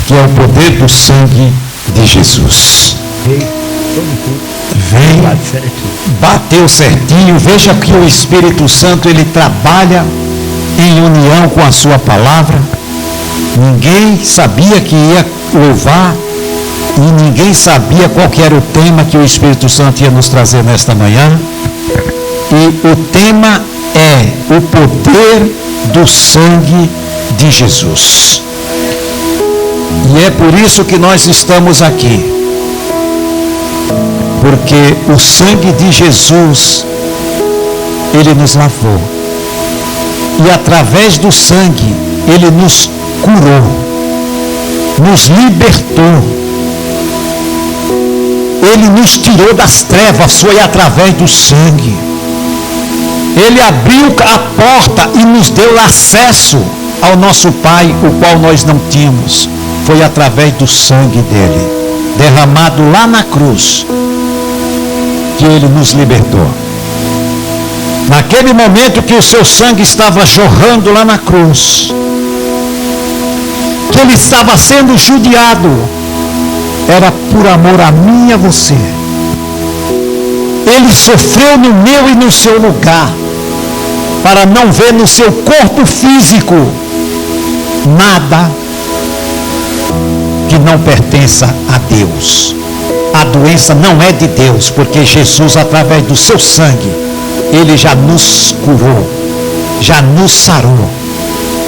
que é o poder do sangue de Jesus. Vem, bateu certinho. Veja que o Espírito Santo, ele trabalha em união com a sua palavra. Ninguém sabia que ia louvar e ninguém sabia qual que era o tema que o Espírito Santo ia nos trazer nesta manhã. E o tema é o poder do sangue de Jesus. E é por isso que nós estamos aqui. Porque o sangue de Jesus, ele nos lavou. E através do sangue, ele nos curou, nos libertou. Ele nos tirou das trevas, foi através do sangue. Ele abriu a porta e nos deu acesso ao nosso Pai, o qual nós não tínhamos. Foi através do sangue dele, derramado lá na cruz, que ele nos libertou. Naquele momento que o seu sangue estava jorrando lá na cruz, que ele estava sendo judiado, era por amor a mim e a você. Ele sofreu no meu e no seu lugar, para não ver no seu corpo físico nada que não pertença a Deus. A doença não é de Deus, porque Jesus, através do seu sangue, ele já nos curou, já nos sarou.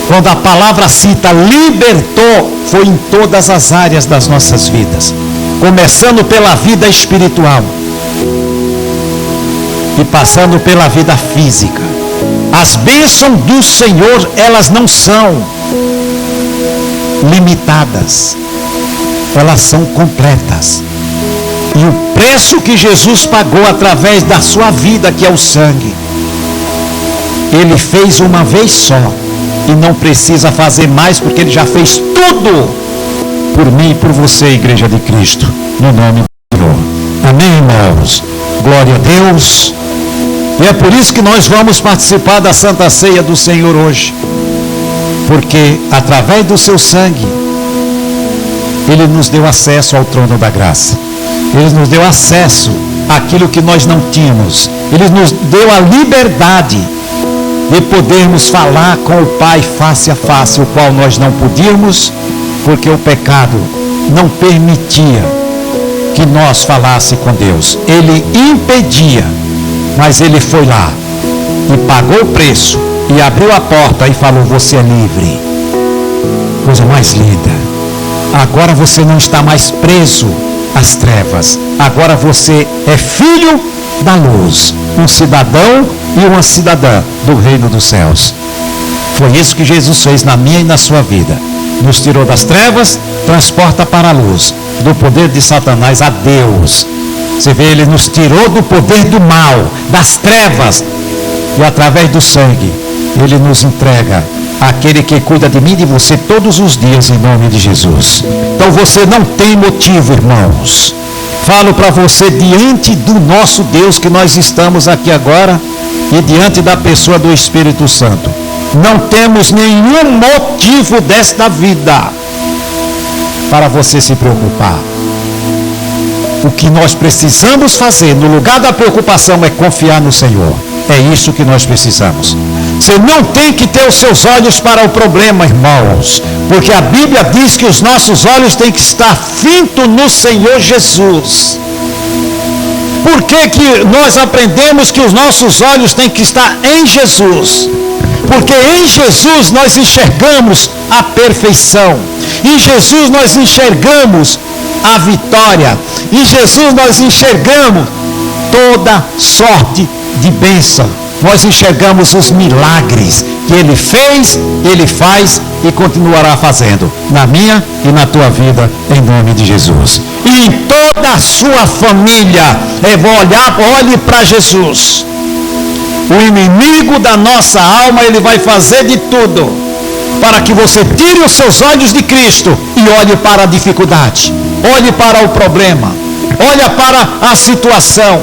Quando a palavra cita libertou, foi em todas as áreas das nossas vidas, começando pela vida espiritual e passando pela vida física. As bênçãos do Senhor, elas não são limitadas, elas são completas. E o preço que Jesus pagou através da sua vida, que é o sangue, ele fez uma vez só e não precisa fazer mais, porque ele já fez tudo por mim e por você, Igreja de Cristo, no nome do Senhor. Amém, irmãos? Glória a Deus. E é por isso que nós vamos participar da Santa Ceia do Senhor hoje, porque através do seu sangue ele nos deu acesso ao trono da graça. Ele nos deu acesso àquilo que nós não tínhamos. Ele nos deu a liberdade de podermos falar com o Pai face a face, o qual nós não podíamos, porque o pecado não permitia que nós falássemos com Deus. Ele impedia, mas ele foi lá e pagou o preço e abriu a porta e falou: você é livre. Coisa mais linda. Agora você não está mais preso às trevas. Agora você é filho da luz, um cidadão e uma cidadã do reino dos céus. Foi isso que Jesus fez na minha e na sua vida. Nos tirou das trevas, transporta para a luz, do poder de Satanás a Deus. Você vê, ele nos tirou do poder do mal, das trevas, e através do sangue ele nos entrega aquele que cuida de mim e de você todos os dias, em nome de Jesus. Então você não tem motivo, irmãos. Falo para você, diante do nosso Deus, que nós estamos aqui agora, e diante da pessoa do Espírito Santo, não temos nenhum motivo desta vida para você se preocupar. O que nós precisamos fazer no lugar da preocupação é confiar no Senhor. É isso que nós precisamos. Você não tem que ter os seus olhos para o problema, irmãos, porque a Bíblia diz que os nossos olhos têm que estar fitos no Senhor Jesus. Por que nós aprendemos que os nossos olhos têm que estar em Jesus? Porque em Jesus nós enxergamos a perfeição. Em Jesus nós enxergamos a vitória. Em Jesus nós enxergamos toda sorte de bênção. Nós enxergamos os milagres que Ele fez, Ele faz e continuará fazendo na minha e na tua vida, em nome de Jesus. E em toda a sua família, olhe para Jesus. O inimigo da nossa alma, ele vai fazer de tudo para que você tire os seus olhos de Cristo e olhe para a dificuldade, olhe para o problema, olhe para a situação.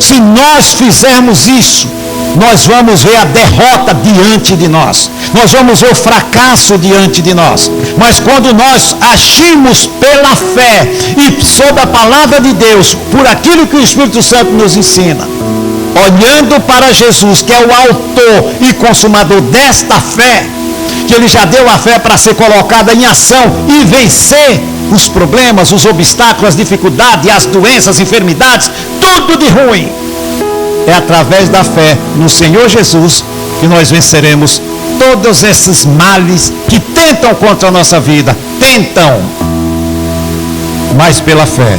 Se nós fizermos isso, nós vamos ver a derrota diante de nós. Nós vamos ver o fracasso diante de nós. Mas quando nós agimos pela fé e sob a palavra de Deus, por aquilo que o Espírito Santo nos ensina, olhando para Jesus, que é o autor e consumador desta fé, que ele já deu a fé para ser colocada em ação e vencer os problemas, os obstáculos, as dificuldades, as doenças, as enfermidades, tudo de ruim. É através da fé no Senhor Jesus que nós venceremos todos esses males que tentam contra a nossa vida. Tentam. Mas pela fé,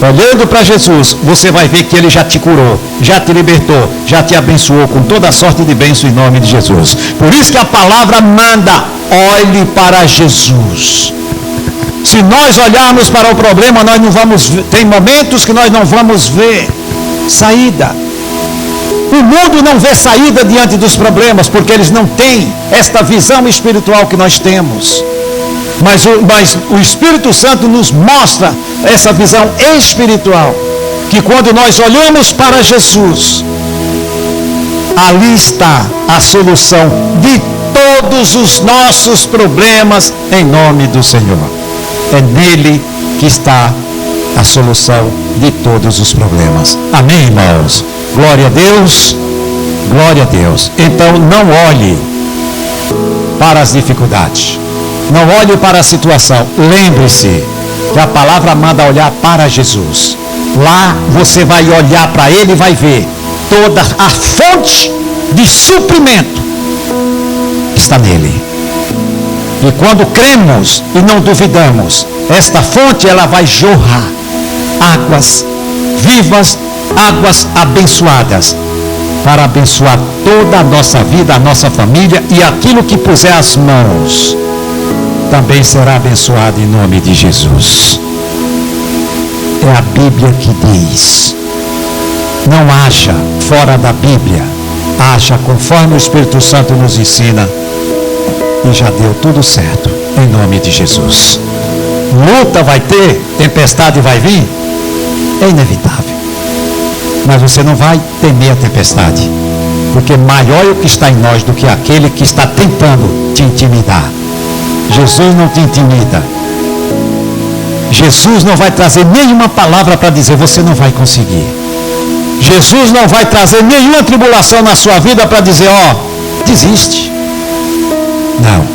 olhando para Jesus, você vai ver que ele já te curou, já te libertou, já te abençoou com toda a sorte de bênção em nome de Jesus. Por isso que a palavra manda: olhe para Jesus. Se nós olharmos para o problema, nós não vamos ver, tem momentos que nós não vamos ver saída. O mundo não vê saída diante dos problemas, porque eles não têm esta visão espiritual que nós temos. Mas o Espírito Santo nos mostra essa visão espiritual, que quando nós olhamos para Jesus, ali está a solução de todos os nossos problemas em nome do Senhor. É nele que está a solução de todos os problemas. Amém, irmãos? Glória a Deus, glória a Deus. Então não olhe para as dificuldades, não olhe para a situação. Lembre-se que a palavra manda olhar para Jesus. Lá você vai olhar para ele e vai ver toda a fonte de suprimento que está nele. E quando cremos e não duvidamos, esta fonte ela vai jorrar águas vivas, águas abençoadas, para abençoar toda a nossa vida, a nossa família, e aquilo que puser as mãos também será abençoado em nome de Jesus. É a Bíblia que diz. Não acha fora da Bíblia, acha conforme o Espírito Santo nos ensina, e já deu tudo certo em nome de Jesus. Luta vai ter, tempestade vai vir, é inevitável, mas você não vai temer a tempestade, porque maior é o que está em nós do que aquele que está tentando te intimidar. Jesus não te intimida. Jesus não vai trazer nenhuma palavra para dizer você não vai conseguir. Jesus não vai trazer nenhuma tribulação na sua vida para dizer, desiste. Não.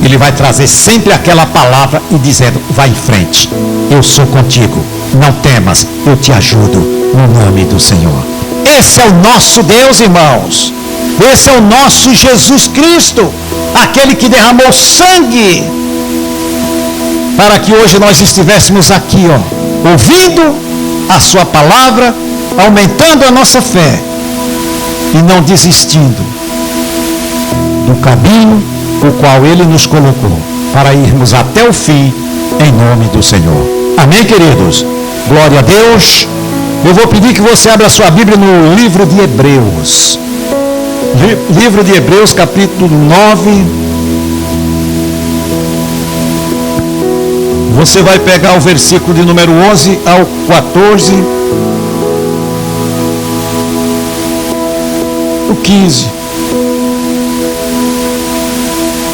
Ele vai trazer sempre aquela palavra e dizendo, vai em frente, eu sou contigo, não temas, eu te ajudo, no nome do Senhor. Esse é o nosso Deus, irmãos. Esse é o nosso Jesus Cristo, aquele que derramou sangue para que hoje nós estivéssemos aqui, ouvindo a sua palavra, aumentando a nossa fé e não desistindo do caminho o qual ele nos colocou para irmos até o fim em nome do Senhor. Amém, queridos? Glória a Deus. Eu vou pedir que você abra a sua Bíblia no livro de Hebreus. Livro de Hebreus, capítulo 9. Você vai pegar o versículo de número 11 ao 14. O 15.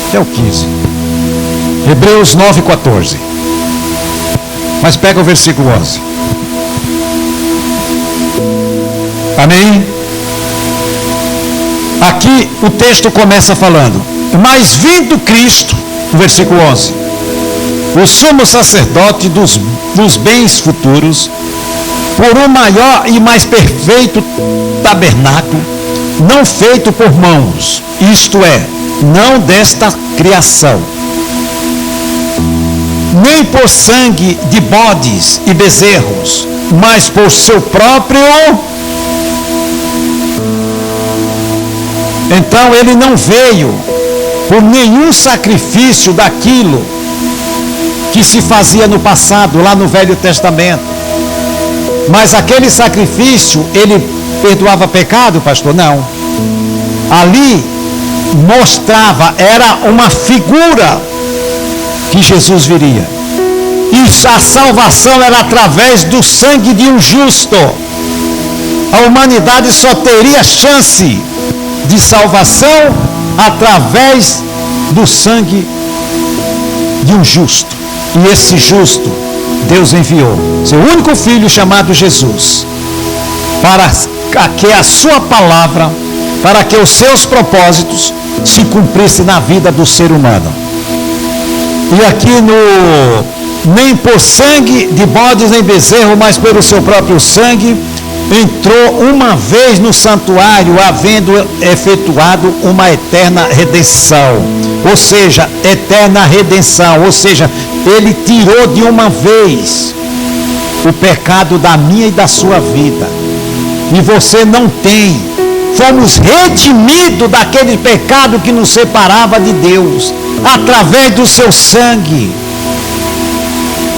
Até o 15. Hebreus 9, 14. Mas pega o versículo 11. Amém? Aqui o texto começa falando, mas vindo Cristo, no versículo 11, o sumo sacerdote dos bens futuros, por um maior e mais perfeito tabernáculo, não feito por mãos, isto é, não desta criação, nem por sangue de bodes e bezerros, mas por seu próprio. Então ele não veio por nenhum sacrifício daquilo que se fazia no passado, lá no Velho Testamento. Mas aquele sacrifício, ele perdoava pecado, pastor? Não. Ali mostrava, era uma figura que Jesus viria. E a salvação era através do sangue de um justo. a humanidade só teria chance de salvação através do sangue de um justo. E esse justo, Deus enviou seu único filho chamado Jesus, para que a sua palavra, para que os seus propósitos se cumprissem na vida do ser humano. E aqui nem por sangue de bodes nem bezerro, mas pelo seu próprio sangue, entrou uma vez no santuário, havendo efetuado uma eterna redenção. Ou seja, eterna redenção. Ou seja, ele tirou de uma vez o pecado da minha e da sua vida. E você não tem. Fomos redimidos daquele pecado que nos separava de Deus. Através do seu sangue.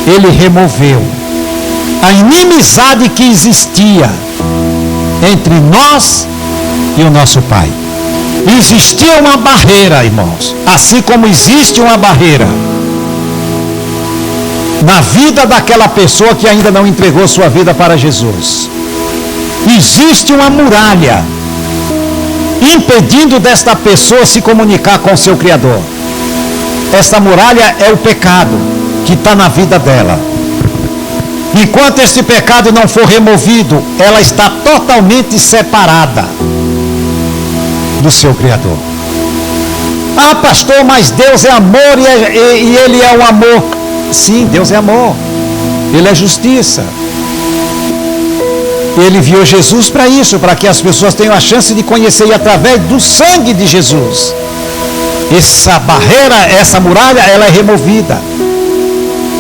Ele removeu a inimizade que existia entre nós e o nosso Pai. Existia uma barreira, irmãos, assim como existe uma barreira na vida daquela pessoa que ainda não entregou sua vida para Jesus. Existe uma muralha impedindo desta pessoa se comunicar com o seu Criador. Esta muralha é o pecado que está na vida dela. Enquanto este pecado não for removido, ela está totalmente separada do seu Criador. Ah, pastor, mas Deus é amor e Ele é o amor. Sim, Deus é amor. Ele é justiça. Ele enviou Jesus para isso, para que as pessoas tenham a chance de conhecer através do sangue de Jesus. Essa barreira, essa muralha, ela é removida.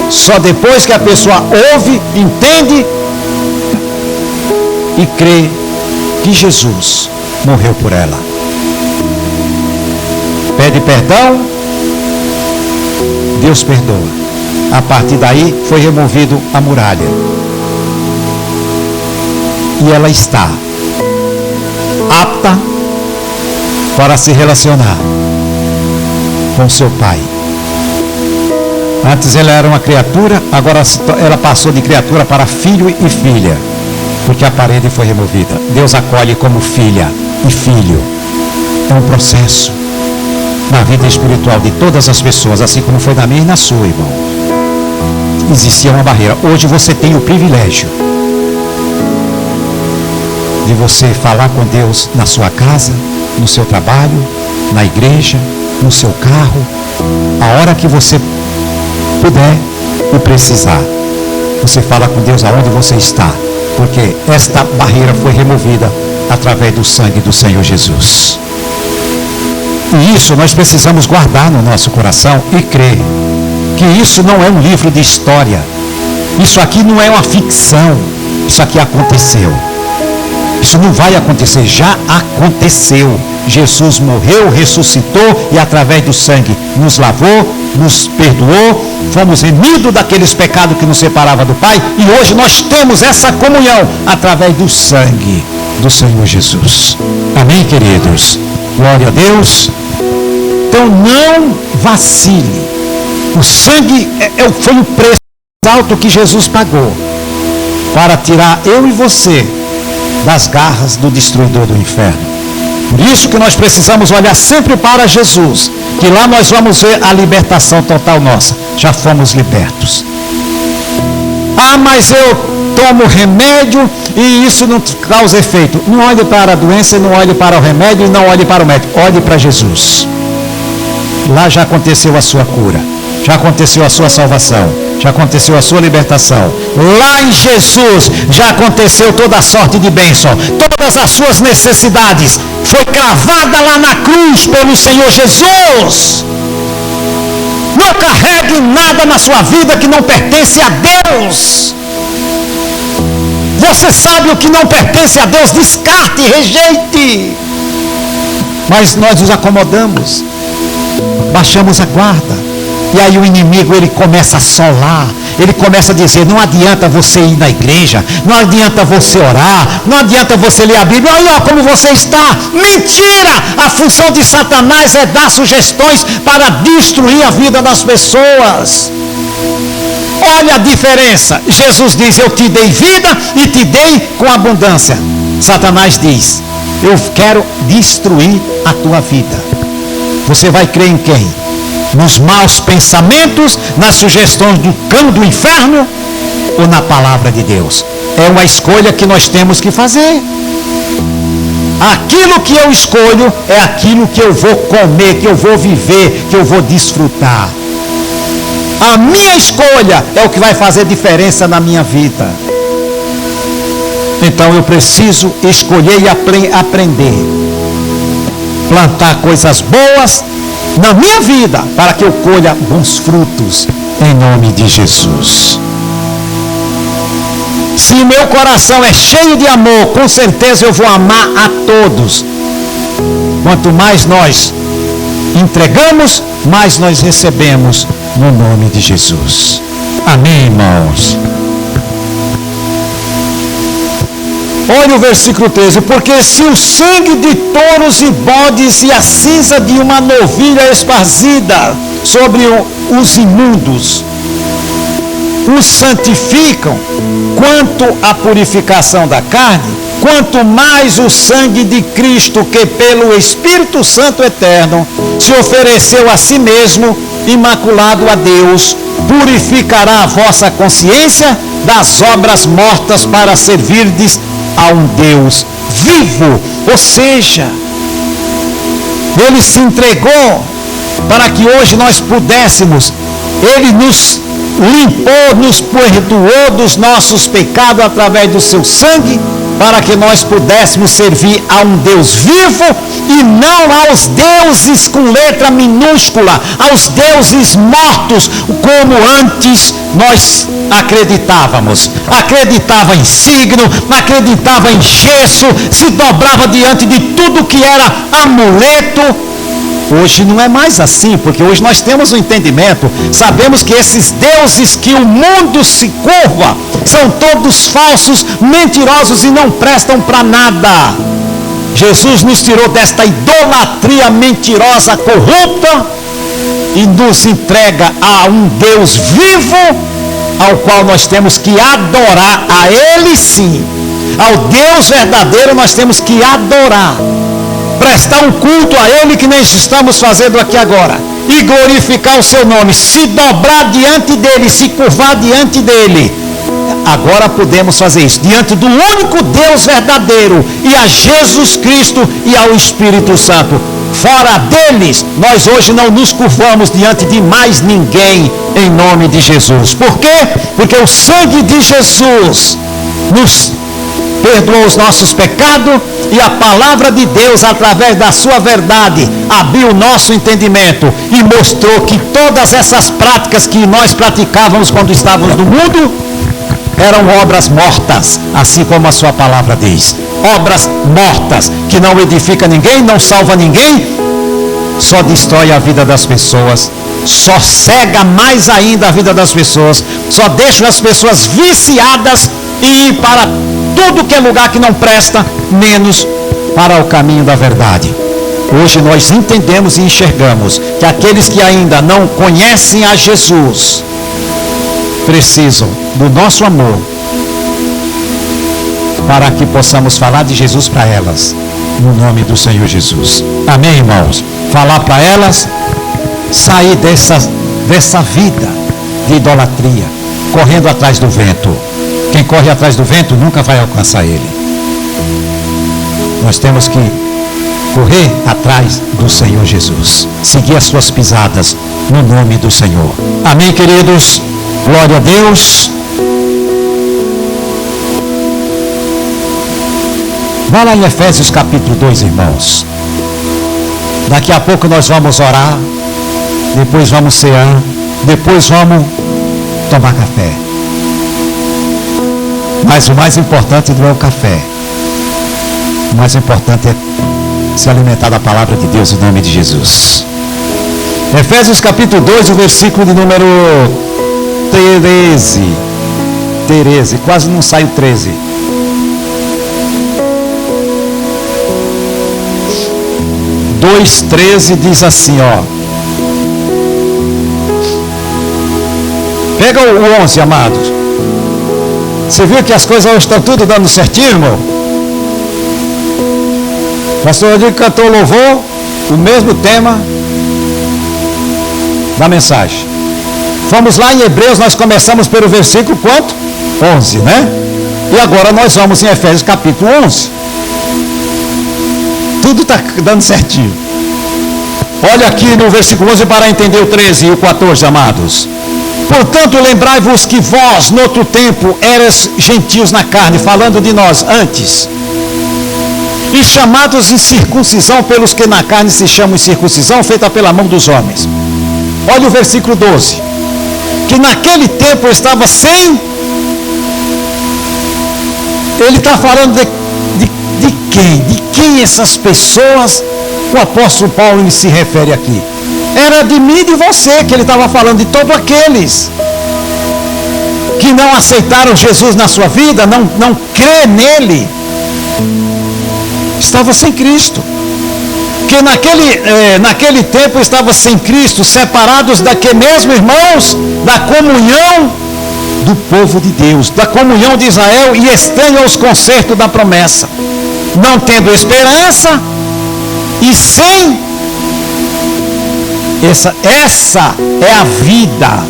Só depois que a pessoa ouve, entende e crê que Jesus morreu por ela. Pede perdão, Deus perdoa. A partir daí foi removido a muralha. E ela está apta para se relacionar com seu Pai. Antes ela era uma criatura, agora ela passou de criatura para filho e filha, porque a parede foi removida. Deus acolhe como filha e filho. É um processo na vida espiritual de todas as pessoas, assim como foi na minha e na sua, irmão. Existia uma barreira. Hoje você tem o privilégio de você falar com Deus na sua casa, no seu trabalho, na igreja, no seu carro, a hora que você puder e precisar. Você fala com Deus aonde você está, porque esta barreira foi removida através do sangue do Senhor Jesus. E isso nós precisamos guardar no nosso coração e crer que isso não é um livro de história. Isso aqui não é uma ficção. Isso aqui aconteceu. Isso não vai acontecer, já aconteceu. Jesus morreu, ressuscitou e através do sangue nos lavou, nos perdoou, fomos remidos daqueles pecados que nos separavam do Pai e hoje nós temos essa comunhão através do sangue do Senhor Jesus. Amém, queridos? Glória a Deus. Então não vacile. O sangue foi o preço alto que Jesus pagou para tirar eu e você das garras do destruidor do inferno. Por isso que nós precisamos olhar sempre para Jesus, que lá nós vamos ver a libertação total nossa. Já fomos libertos. Ah, mas eu tomo remédio e isso não causa efeito. Não olhe para a doença, não olhe para o remédio e não olhe para o médico. Olhe para Jesus. Lá já aconteceu a sua cura. Já aconteceu a sua salvação, já aconteceu a sua libertação. Lá em Jesus já aconteceu toda a sorte de bênção, todas as suas necessidades. Foi cravada lá na cruz pelo Senhor Jesus. Não carregue nada na sua vida que não pertence a Deus. Você sabe o que não pertence a Deus, descarte, rejeite. Mas nós nos acomodamos, baixamos a guarda. E aí o inimigo, ele começa a assolar, ele começa a dizer, não adianta você ir na igreja, não adianta você orar, não adianta você ler a Bíblia, olha como você está. Mentira! A função de Satanás é dar sugestões para destruir a vida das pessoas. Olha a diferença. Jesus diz, eu te dei vida e te dei com abundância. Satanás diz: eu quero destruir a tua vida. Você vai crer em quem? Nos maus pensamentos, nas sugestões do cão do inferno ou na palavra de Deus? É uma escolha que nós temos que fazer. Aquilo que eu escolho é aquilo que eu vou comer, que eu vou viver, que eu vou desfrutar. A minha escolha é o que vai fazer diferença na minha vida. Então eu preciso escolher e aprender. Plantar coisas boas na minha vida, para que eu colha bons frutos, em nome de Jesus. Se o meu coração é cheio de amor, com certeza eu vou amar a todos. Quanto mais nós entregamos, mais nós recebemos, no nome de Jesus. Amém, irmãos? Olha o versículo 13: porque se o sangue de touros e bodes e a cinza de uma novilha esparzida sobre os imundos os santificam, quanto à purificação da carne, quanto mais o sangue de Cristo, que pelo Espírito Santo eterno se ofereceu a si mesmo, imaculado a Deus, purificará a vossa consciência das obras mortas, para servirdes a um Deus vivo. Ou seja, ele se entregou para que hoje nós pudéssemos, ele nos limpou, nos perdoou dos nossos pecados através do seu sangue, para que nós pudéssemos servir a um Deus vivo e não aos deuses com letra minúscula, aos deuses mortos, como antes nós acreditávamos. Acreditava em signo, acreditava em gesso, se dobrava diante de tudo que era amuleto. Hoje não é mais assim, porque hoje nós temos um entendimento, sabemos que esses deuses que o mundo se curva, são todos falsos, mentirosos e não prestam para nada. Jesus nos tirou desta idolatria mentirosa, corrupta, e nos entrega a um Deus vivo, ao qual nós temos que adorar, a Ele sim. Ao Deus verdadeiro nós temos que adorar, prestar um culto a Ele, que nem estamos fazendo aqui agora, e glorificar o seu nome, se dobrar diante dEle, se curvar diante dEle. Agora podemos fazer isso, diante do único Deus verdadeiro, e a Jesus Cristo e ao Espírito Santo. Fora deles, nós hoje não nos curvamos diante de mais ninguém, em nome de Jesus. Por quê? Porque o sangue de Jesus nos perdoou os nossos pecados, e a palavra de Deus, através da sua verdade, abriu o nosso entendimento e mostrou que todas essas práticas que nós praticávamos quando estávamos no mundo eram obras mortas, assim como a sua palavra diz. Obras mortas, que não edifica ninguém, não salva ninguém, só destrói a vida das pessoas, só cega mais ainda a vida das pessoas, só deixa as pessoas viciadas e ir para tudo que é lugar que não presta, menos para o caminho da verdade. Hoje nós entendemos e enxergamos que aqueles que ainda não conhecem a Jesus precisam do nosso amor, para que possamos falar de Jesus para elas, no nome do Senhor Jesus. Amém, irmãos? Falar para elas sair dessa vida de idolatria, correndo atrás do vento. Quem corre atrás do vento nunca vai alcançar ele. Nós temos que correr atrás do Senhor Jesus, seguir as suas pisadas, no nome do Senhor. Amém, queridos? Glória a Deus. Vá lá em Efésios capítulo 2, irmãos. Daqui a pouco nós vamos orar, depois vamos cear, depois vamos tomar café. Mas o mais importante não é o café. O mais importante é se alimentar da palavra de Deus, em nome de Jesus. Efésios capítulo 2, o versículo de número 13, quase não sai o 13. Dois 13 diz assim, ó. Pega o 11, amados. Você viu que as coisas hoje estão tudo dando certinho, irmão? Pastor Rodrigo cantou louvor, o mesmo tema da mensagem. Vamos lá em Hebreus, nós começamos pelo versículo quanto? 11, né? E agora nós vamos em Efésios capítulo 11. Tudo está dando certinho. Olha aqui no versículo 11 para entender o 13 e o 14, amados. Portanto, lembrai-vos que vós, no outro tempo, eras gentios na carne, falando de nós antes, e chamados em circuncisão pelos que na carne se chamam circuncisão, feita pela mão dos homens. Olha o versículo 12. Que naquele tempo estava sem... Ele está falando de quem? De quem essas pessoas o apóstolo Paulo se refere aqui? Era de mim e de você que ele estava falando, de todos aqueles que não aceitaram Jesus na sua vida, não crê nele, estava sem Cristo. Que naquele tempo estava sem Cristo, separados daqui mesmo, irmãos, da comunhão do povo de Deus, da comunhão de Israel, e estranho aos concertos da promessa, não tendo esperança e sem... Essa é a vida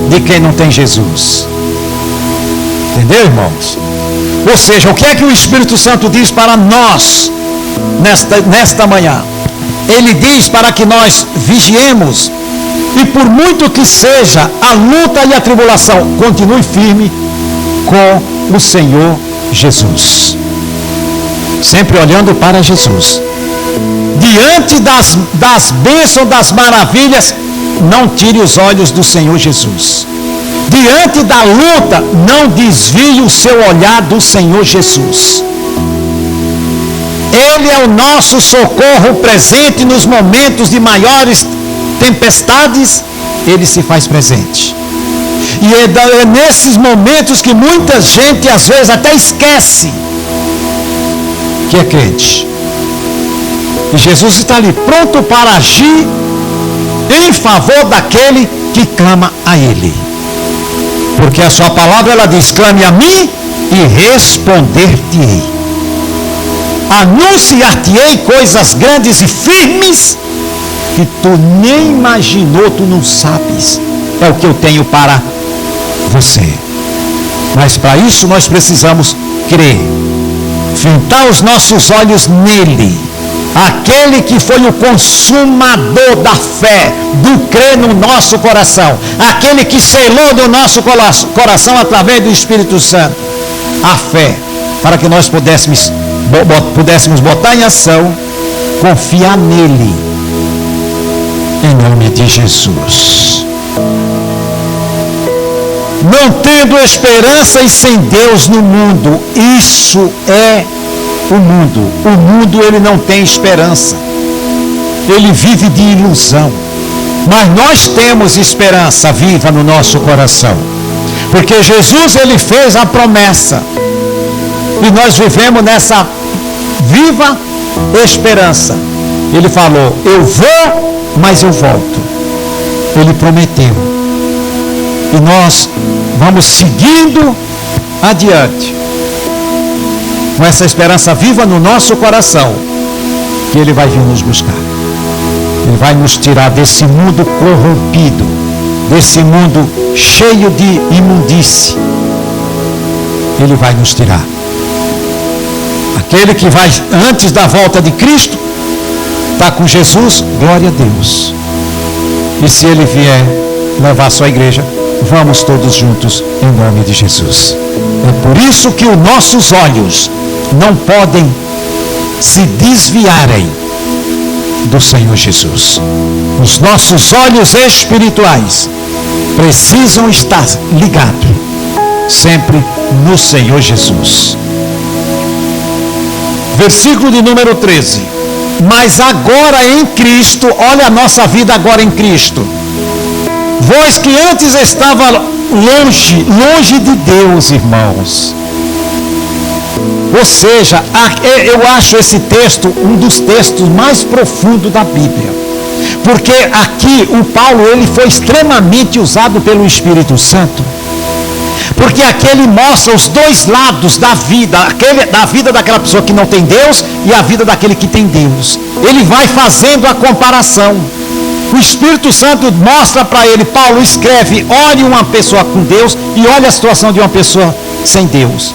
de quem não tem Jesus. Entendeu, irmãos? Ou seja, o que é que o Espírito Santo diz para nós nesta manhã? Ele diz para que nós vigiemos, e por muito que seja a luta e a tribulação, continue firme com o Senhor Jesus, sempre olhando para Jesus. Diante das bênçãos, das maravilhas, não tire os olhos do Senhor Jesus. Diante da luta, não desvie o seu olhar do Senhor Jesus. Ele é o nosso socorro presente nos momentos de maiores tempestades. Ele se faz presente. E é nesses momentos que muita gente às vezes até esquece que é crente. E Jesus está ali pronto para agir em favor daquele que clama a Ele. Porque a sua palavra, ela diz: clame a mim e responder-te-ei. Anunciar-te-ei coisas grandes e firmes que tu nem imaginou, tu não sabes. É o que eu tenho para você. Mas para isso nós precisamos crer. Fintar os nossos olhos nele. Aquele que foi o consumador da fé, do crer no nosso coração, aquele que selou do nosso coração através do Espírito Santo a fé, para que nós pudéssemos botar em ação, confiar nele, em nome de Jesus. Não tendo esperança e sem Deus no mundo, isso é o mundo. O mundo, ele não tem esperança, ele vive de ilusão. Mas nós temos esperança viva no nosso coração, porque Jesus, ele fez a promessa, e nós vivemos nessa viva esperança. Ele falou: eu vou, mas eu volto. Ele prometeu, e nós vamos seguindo adiante com essa esperança viva no nosso coração, que ele vai vir nos buscar. Ele vai nos tirar desse mundo corrompido, desse mundo cheio de imundície. Ele vai nos tirar. Aquele que vai antes da volta de Cristo, está com Jesus, glória a Deus. E se ele vier levar a sua igreja, vamos todos juntos em nome de Jesus. É por isso que os nossos olhos não podem se desviarem do Senhor Jesus. Os nossos olhos espirituais precisam estar ligados sempre no Senhor Jesus. Versículo de número 13. Mas agora em Cristo, olha a nossa vida agora em Cristo. Vós que antes estava longe de Deus, irmãos. Ou seja, eu acho esse texto um dos textos mais profundos da Bíblia. Porque aqui o Paulo, ele foi extremamente usado pelo Espírito Santo Porque aqui ele mostra os dois lados da vida, da vida daquela pessoa que não tem Deus e a vida daquele que tem Deus. Ele vai fazendo a comparação. O Espírito Santo mostra para ele, Paulo escreve, olhe uma pessoa com Deus e olhe a situação de uma pessoa sem Deus.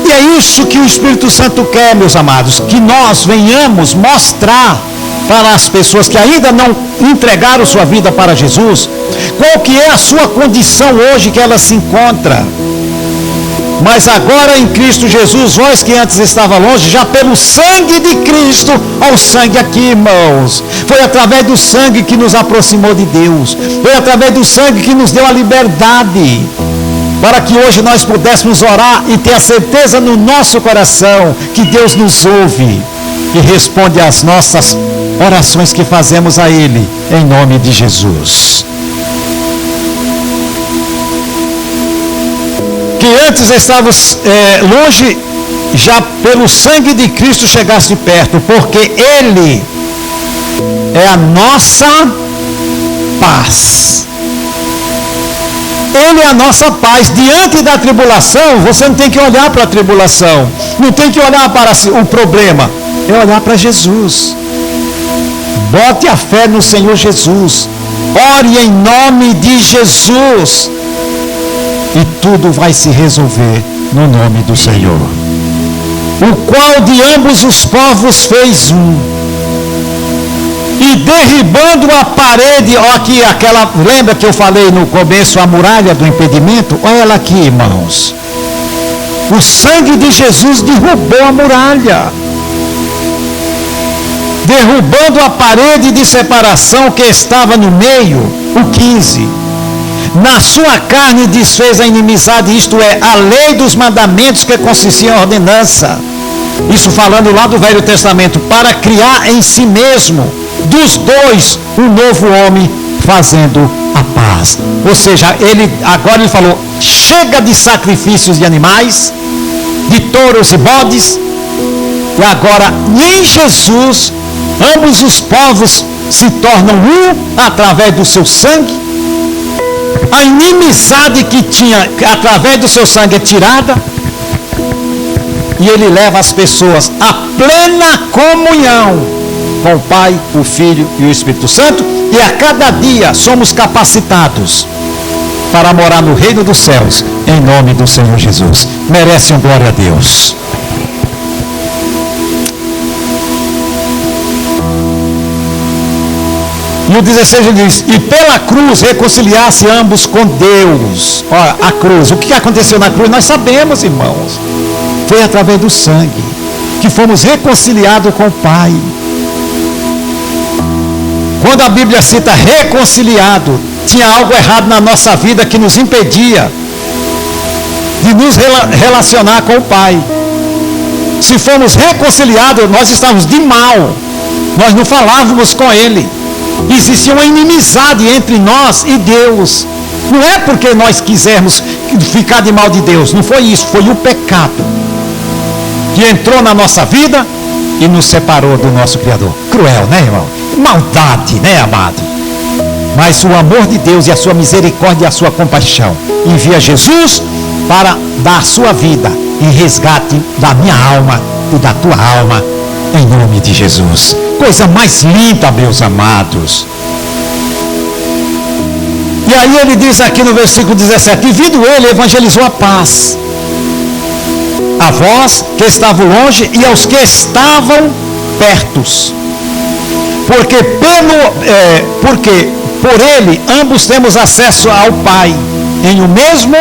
E é isso que o Espírito Santo quer, meus amados, que nós venhamos mostrar para as pessoas que ainda não entregaram sua vida para Jesus, qual que é a sua condição hoje que ela se encontra. Mas agora em Cristo Jesus, vós que antes estava longe, já pelo sangue de Cristo, olha o sangue aqui, irmãos, foi através do sangue que nos aproximou de Deus, foi através do sangue que nos deu a liberdade, para que hoje nós pudéssemos orar e ter a certeza no nosso coração que Deus nos ouve e responde às nossas orações que fazemos a Ele, em nome de Jesus. Que antes estávamos longe, já pelo sangue de Cristo chegaste perto, porque Ele é a nossa paz. Ele é a nossa paz. Diante da tribulação, você não tem que olhar para a tribulação, não tem que olhar para o problema, é olhar para Jesus. Bote a fé no Senhor Jesus, ore em nome de Jesus, e tudo vai se resolver no nome do Senhor, o qual de ambos os povos fez um, e derribando a parede, ó, aqui aquela, lembra que eu falei no começo, a muralha do impedimento? Olha ela aqui, irmãos, o sangue de Jesus derrubou a muralha, derrubando a parede de separação que estava no meio, o 15, na sua carne desfez a inimizade, isto é, a lei dos mandamentos que consistia em ordenança, isso falando lá do Velho Testamento, para criar em si mesmo, dos dois, um novo homem, fazendo a paz. Ou seja, agora ele falou, chega de sacrifícios de animais, de touros e bodes, e agora em Jesus, ambos os povos se tornam um através do seu sangue. A inimizade que tinha através do seu sangue é tirada, e ele leva as pessoas à plena comunhão com o Pai, o Filho e o Espírito Santo, e a cada dia somos capacitados para morar no reino dos céus, em nome do Senhor Jesus. Merece um glória a Deus. E o 16 ele diz, e pela cruz reconciliar-se ambos com Deus. Olha, a cruz, o que aconteceu na cruz nós sabemos, irmãos, foi através do sangue que fomos reconciliados com o Pai. Quando a Bíblia cita reconciliado, tinha algo errado na nossa vida que nos impedia de nos relacionar com o Pai. Se fomos reconciliados, nós estávamos de mal, nós não falávamos com Ele, existia uma inimizade entre nós e Deus. Não é porque nós quisermos ficar de mal de Deus, não foi isso, foi o pecado que entrou na nossa vida e nos separou do nosso Criador. Cruel, né, irmão? Maldade, né, amado? Mas o amor de Deus e a sua misericórdia e a sua compaixão envia Jesus para dar a sua vida em resgate da minha alma e da tua alma, em nome de Jesus. Coisa mais linda, meus amados. E aí ele diz aqui no versículo 17, e vindo ele, evangelizou a paz a vós que estavam longe e aos que estavam pertos, porque por ele ambos temos acesso ao Pai, em o mesmo,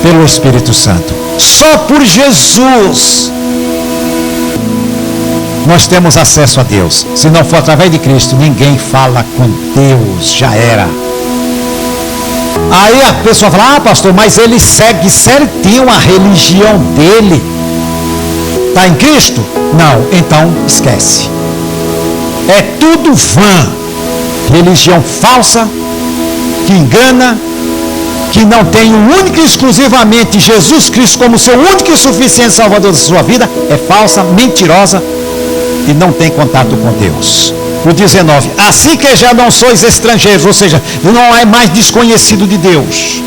pelo Espírito Santo. Só por Jesus nós temos acesso a Deus. Se não for através de Cristo, ninguém fala com Deus, já era. Aí a pessoa fala, pastor, mas ele segue certinho a religião dele. Está em Cristo? Não, então esquece. É tudo vã. Religião falsa, que engana, que não tem o único e exclusivamente Jesus Cristo como seu único e suficiente Salvador da sua vida, é falsa, mentirosa e não tem contato com Deus. O 19, assim que já não sois estrangeiros, ou seja, não é mais desconhecido de Deus,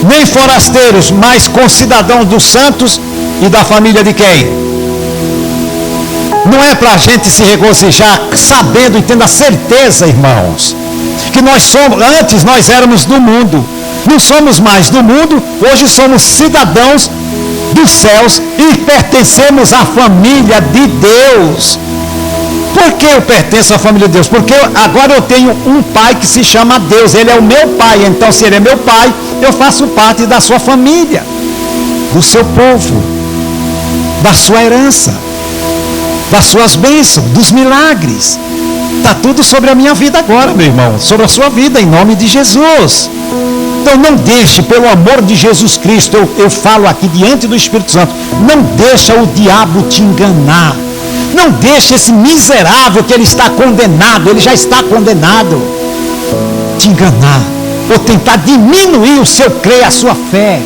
nem forasteiros, mas concidadãos dos santos e da família de quem? Não é para a gente se regozijar sabendo e tendo a certeza, irmãos, que nós somos, antes nós éramos do mundo, não somos mais do mundo, hoje somos cidadãos dos céus e pertencemos à família de Deus. Por que eu pertenço à família de Deus? Porque agora eu tenho um pai que se chama Deus, ele é o meu pai, então se ele é meu pai, eu faço parte da sua família, do seu povo, da sua herança, das suas bênçãos, dos milagres. Está tudo sobre a minha vida agora, meu irmão, sobre a sua vida, em nome de Jesus. Então não deixe, pelo amor de Jesus Cristo, eu falo aqui diante do Espírito Santo, não deixa o diabo te enganar. Não deixe esse miserável que ele está condenado, ele já está condenado, te enganar, ou tentar diminuir o seu crer, a sua fé.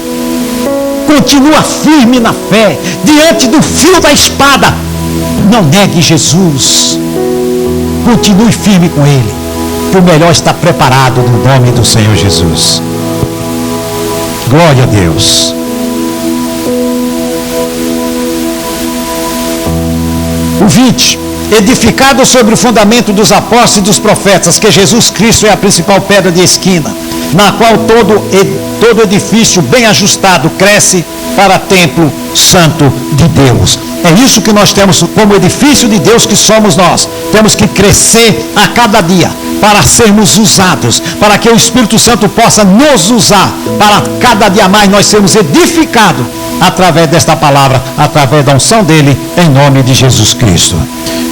Continua firme na fé, diante do fio da espada. Não negue Jesus. Continue firme com ele, que o melhor está preparado no nome do Senhor Jesus. Glória a Deus. O 20, edificado sobre o fundamento dos apóstolos e dos profetas, que Jesus Cristo é a principal pedra de esquina, na qual todo edifício bem ajustado cresce para templo santo de Deus. É isso que nós temos como edifício de Deus que somos nós. Temos que crescer a cada dia para sermos usados, para que o Espírito Santo possa nos usar, para cada dia mais nós sermos edificados através desta palavra, através da unção dele, em nome de Jesus Cristo.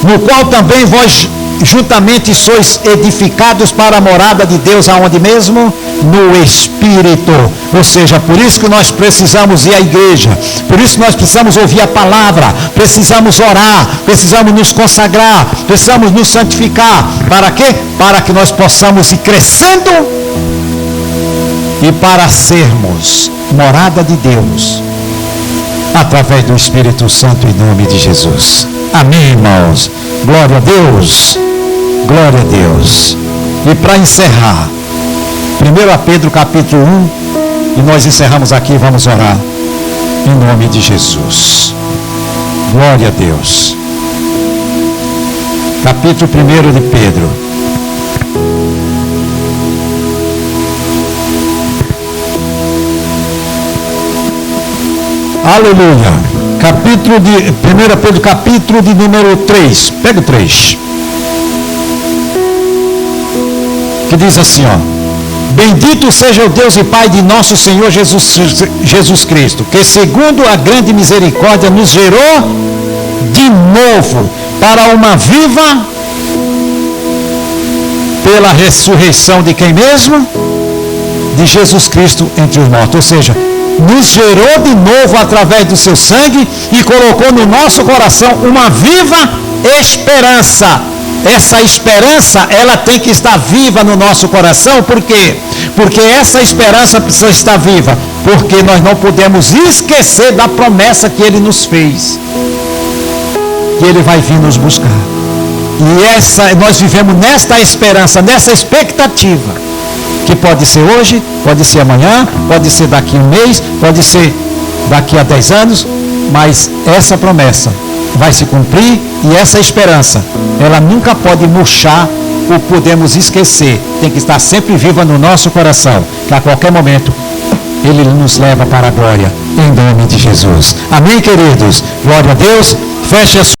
No qual também vós juntamente sois edificados para a morada de Deus, aonde mesmo? No Espírito. Ou seja, por isso que nós precisamos ir à igreja, por isso que nós precisamos ouvir a palavra, precisamos orar, precisamos nos consagrar, precisamos nos santificar. Para quê? Para que nós possamos ir crescendo e para sermos morada de Deus através do Espírito Santo, em nome de Jesus. Amém, irmãos. Glória a Deus. Glória a Deus. E para encerrar, 1 Pedro capítulo 1, e nós encerramos aqui, vamos orar em nome de Jesus. Glória a Deus. Capítulo 1 de Pedro. Aleluia. Capítulo de 1 Pedro, capítulo de número 3. Pega o 3. Que diz assim, ó: bendito seja o Deus e Pai de nosso Senhor Jesus Cristo, que segundo a grande misericórdia nos gerou de novo para uma viva pela ressurreição de quem mesmo? De Jesus Cristo entre os mortos. Ou seja, nos gerou de novo através do seu sangue e colocou no nosso coração uma viva esperança. Essa esperança, ela tem que estar viva no nosso coração. Por quê? Porque essa esperança precisa estar viva, porque nós não podemos esquecer da promessa que ele nos fez, que ele vai vir nos buscar. E nós vivemos nesta esperança, nessa expectativa, que pode ser hoje, pode ser amanhã, pode ser daqui a um mês, pode ser daqui a 10 anos, mas essa promessa vai se cumprir, e essa esperança, ela nunca pode murchar ou podemos esquecer. Tem que estar sempre viva no nosso coração, que a qualquer momento ele nos leva para a glória, em nome de Jesus. Amém, queridos? Glória a Deus. Feche a sua